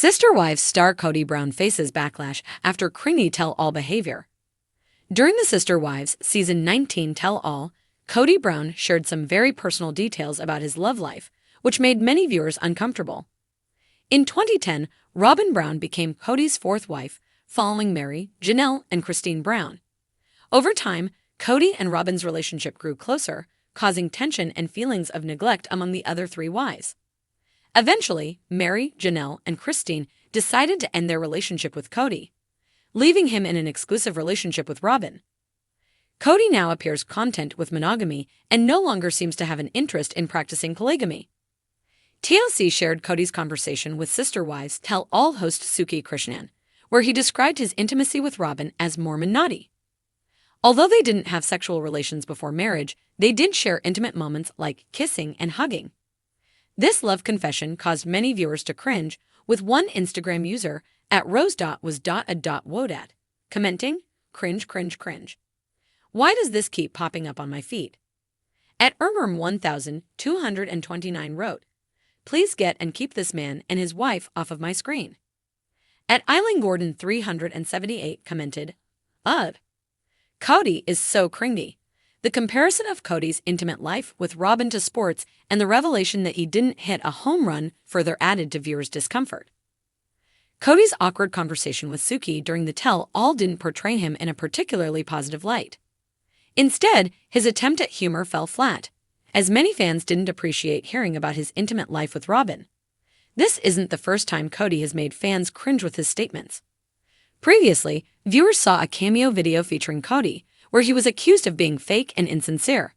Sister Wives star Kody Brown faces backlash after Cringey tell-all behavior. During the Sister Wives Season 19 tell-all, Kody Brown shared some very personal details about his love life, which made many viewers uncomfortable. In 2010, Robin Brown became Kody's fourth wife, following Mary, Janelle, and Cristin Brown. Over time, Kody and Robin's relationship grew closer, causing tension and feelings of neglect among the other three wives. Eventually, Mary, Janelle, and Cristin decided to end their relationship with Kody, leaving him in an exclusive relationship with Robin. Kody now appears content with monogamy and no longer seems to have an interest in practicing polygamy. TLC shared Kody's conversation with Sister Wives tell-all host Cristin, where he described his intimacy with Robin as Mormon naughty. Although they didn't have sexual relations before marriage, they did share intimate moments like kissing and hugging. This love confession caused many viewers to cringe, with one Instagram user @rose.was.a.wodat commenting, "Cringe, cringe, cringe. Why does this keep popping up on my feed?" @ermerm1229 wrote, "Please get and keep this man and his wife off of my screen." @EileenGordon378 commented, "Ugh. Kody is so cringy." The comparison of Kody's intimate life with Robin to sports and the revelation that he didn't hit a home run further added to viewers' discomfort. Kody's awkward conversation with Suki during the tell-all didn't portray him in a particularly positive light. Instead, his attempt at humor fell flat, as many fans didn't appreciate hearing about his intimate life with Robin. This isn't the first time Kody has made fans cringe with his statements. Previously, viewers saw a cameo video featuring Kody, where he was accused of being fake and insincere.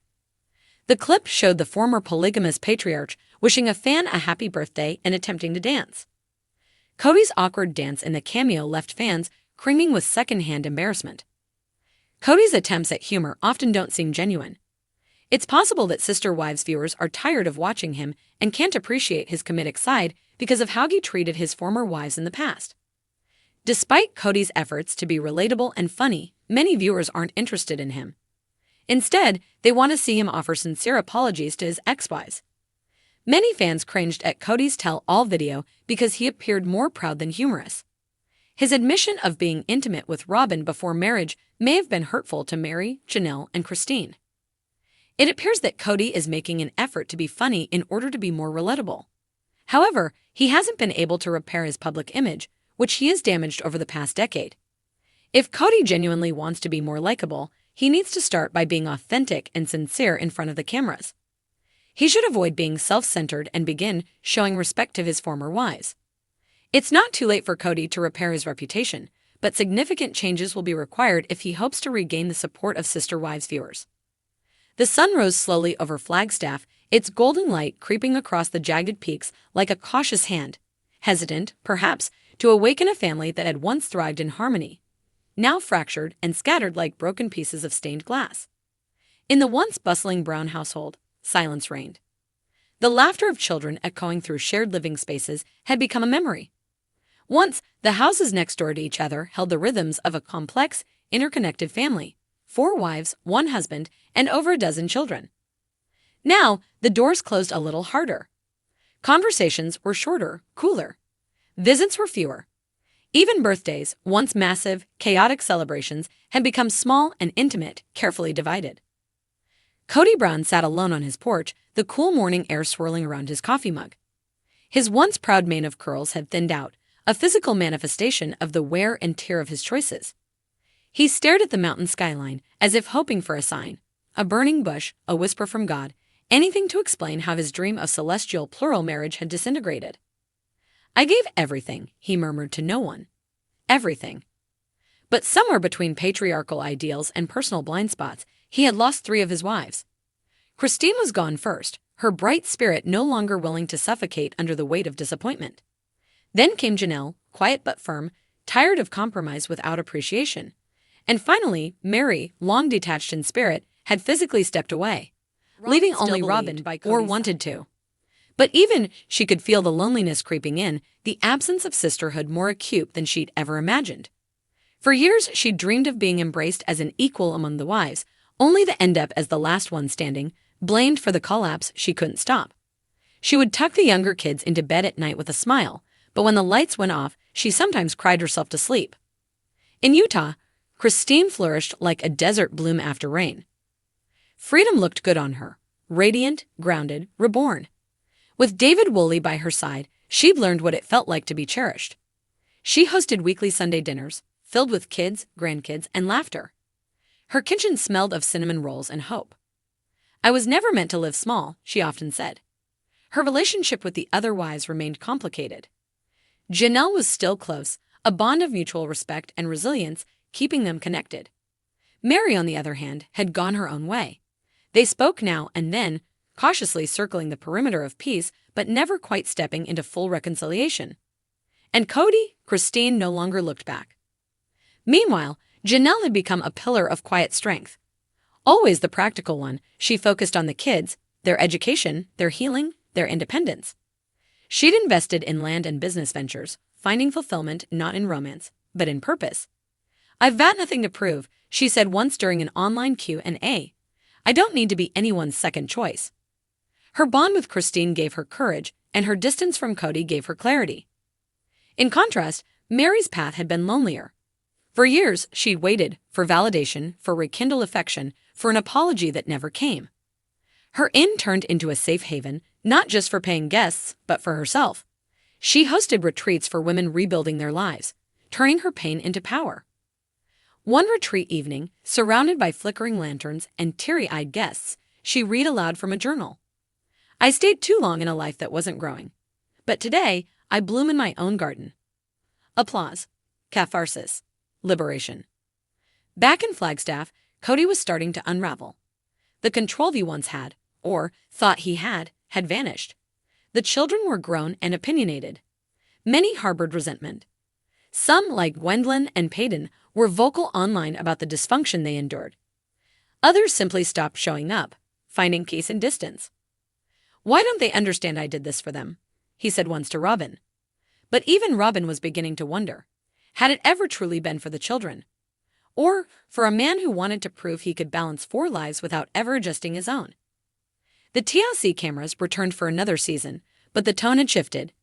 The clip showed the former polygamous patriarch wishing a fan a happy birthday and attempting to dance. Kody's awkward dance in the cameo left fans cringing with secondhand embarrassment. Kody's attempts at humor often don't seem genuine. It's possible that Sister Wives viewers are tired of watching him and can't appreciate his comedic side because of how he treated his former wives in the past. Despite Kody's efforts to be relatable and funny, many viewers aren't interested in him. Instead, they want to see him offer sincere apologies to his ex-wives. Many fans cringed at Kody's tell-all video because he appeared more proud than humorous. His admission of being intimate with Robin before marriage may have been hurtful to Mary, Janelle, and Cristin. It appears that Kody is making an effort to be funny in order to be more relatable. However, he hasn't been able to repair his public image, which he has damaged over the past decade. If Kody genuinely wants to be more likable, he needs to start by being authentic and sincere in front of the cameras. He should avoid being self-centered and begin showing respect to his former wives. It's not too late for Kody to repair his reputation, but significant changes will be required if he hopes to regain the support of Sister Wives viewers. The sun rose slowly over Flagstaff, its golden light creeping across the jagged peaks like a cautious hand, hesitant, perhaps, to awaken a family that had once thrived in harmony, now fractured and scattered like broken pieces of stained glass. In the once bustling Brown household, silence reigned. The laughter of children echoing through shared living spaces had become a memory. Once, the houses next door to each other held the rhythms of a complex, interconnected family: 4 wives, 1 husband, and over a dozen children. Now, the doors closed a little harder. Conversations were shorter, cooler. Visits were fewer. Even birthdays, once massive, chaotic celebrations, had become small and intimate, carefully divided. Kody Brown sat alone on his porch, the cool morning air swirling around his coffee mug. His once proud mane of curls had thinned out, a physical manifestation of the wear and tear of his choices. He stared at the mountain skyline, as if hoping for a sign, a burning bush, a whisper from God, anything to explain how his dream of celestial plural marriage had disintegrated. "I gave everything," he murmured to no one. Everything. But somewhere between patriarchal ideals and personal blind spots, he had lost 3 of his wives. Cristin was gone first, her bright spirit no longer willing to suffocate under the weight of disappointment. Then came Janelle, quiet but firm, tired of compromise without appreciation. And finally, Mary, long detached in spirit, had physically stepped away, leaving only Robin or wanted to. But even she could feel the loneliness creeping in, the absence of sisterhood more acute than she'd ever imagined. For years, she'd dreamed of being embraced as an equal among the wives, only to end up as the last one standing, blamed for the collapse she couldn't stop. She would tuck the younger kids into bed at night with a smile, but when the lights went off, she sometimes cried herself to sleep. In Utah, Cristin flourished like a desert bloom after rain. Freedom looked good on her, radiant, grounded, reborn. With David Woolley by her side, she'd learned what it felt like to be cherished. She hosted weekly Sunday dinners, filled with kids, grandkids, and laughter. Her kitchen smelled of cinnamon rolls and hope. "I was never meant to live small," she often said. Her relationship with the other wives remained complicated. Janelle was still close, a bond of mutual respect and resilience keeping them connected. Mary, on the other hand, had gone her own way. They spoke now and then, cautiously circling the perimeter of peace, but never quite stepping into full reconciliation. And Kody, Cristin no longer looked back. Meanwhile, Janelle had become a pillar of quiet strength. Always the practical one, she focused on the kids, their education, their healing, their independence. She'd invested in land and business ventures, finding fulfillment not in romance, but in purpose. "I've got nothing to prove," she said once during an online Q&A. "I don't need to be anyone's second choice." Her bond with Cristin gave her courage, and her distance from Kody gave her clarity. In contrast, Mary's path had been lonelier. For years, she'd waited for validation, for rekindled affection, for an apology that never came. Her inn turned into a safe haven, not just for paying guests, but for herself. She hosted retreats for women rebuilding their lives, turning her pain into power. One retreat evening, surrounded by flickering lanterns and teary-eyed guests, she read aloud from a journal. "I stayed too long in a life that wasn't growing. But today, I bloom in my own garden." Applause. Catharsis. Liberation. Back in Flagstaff, Kody was starting to unravel. The control he once had, or thought he had vanished. The children were grown and opinionated. Many harbored resentment. Some, like Gwendolyn and Peyton, were vocal online about the dysfunction they endured. Others simply stopped showing up, finding peace in distance. "Why don't they understand I did this for them?" he said once to Robin. But even Robin was beginning to wonder, had it ever truly been for the children? Or for a man who wanted to prove he could balance 4 lives without ever adjusting his own? The TLC cameras returned for another season, but the tone had shifted.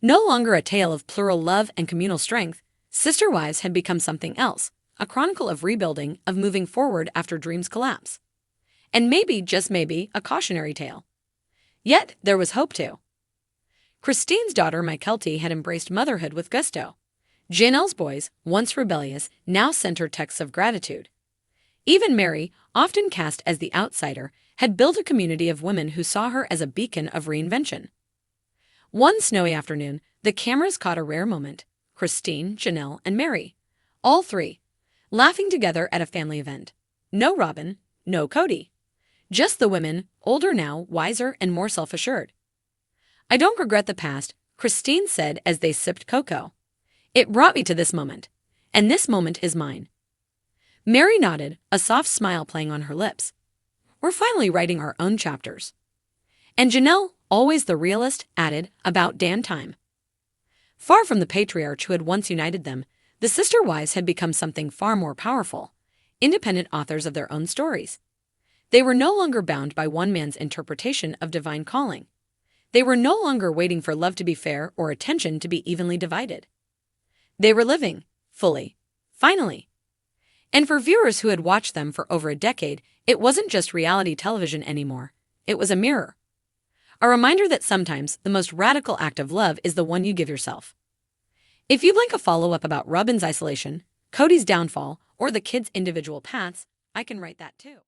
No longer a tale of plural love and communal strength, Sister Wives had become something else, a chronicle of rebuilding, of moving forward after dreams collapse. And maybe, just maybe, a cautionary tale. Yet there was hope too. Cristin's daughter, Mykelti, had embraced motherhood with gusto. Janelle's boys, once rebellious, now sent her texts of gratitude. Even Mary, often cast as the outsider, had built a community of women who saw her as a beacon of reinvention. One snowy afternoon, the cameras caught a rare moment. Cristin, Janelle, and Mary, all 3, laughing together at a family event. No Robin, no Kody. Just the women, older now, wiser, and more self-assured. "I don't regret the past," Cristin said as they sipped cocoa. "It brought me to this moment, and this moment is mine." Mary nodded, a soft smile playing on her lips. "We're finally writing our own chapters." And Janelle, always the realist, added, "About damn time." Far from the patriarch who had once united them, the sister wives had become something far more powerful, independent authors of their own stories. They were no longer bound by one man's interpretation of divine calling. They were no longer waiting for love to be fair or attention to be evenly divided. They were living, fully, finally. And for viewers who had watched them for over a decade, it wasn't just reality television anymore. It was a mirror. A reminder that sometimes the most radical act of love is the one you give yourself. If you'd like a follow-up about Robin's isolation, Kody's downfall, or the kids' individual paths, I can write that too.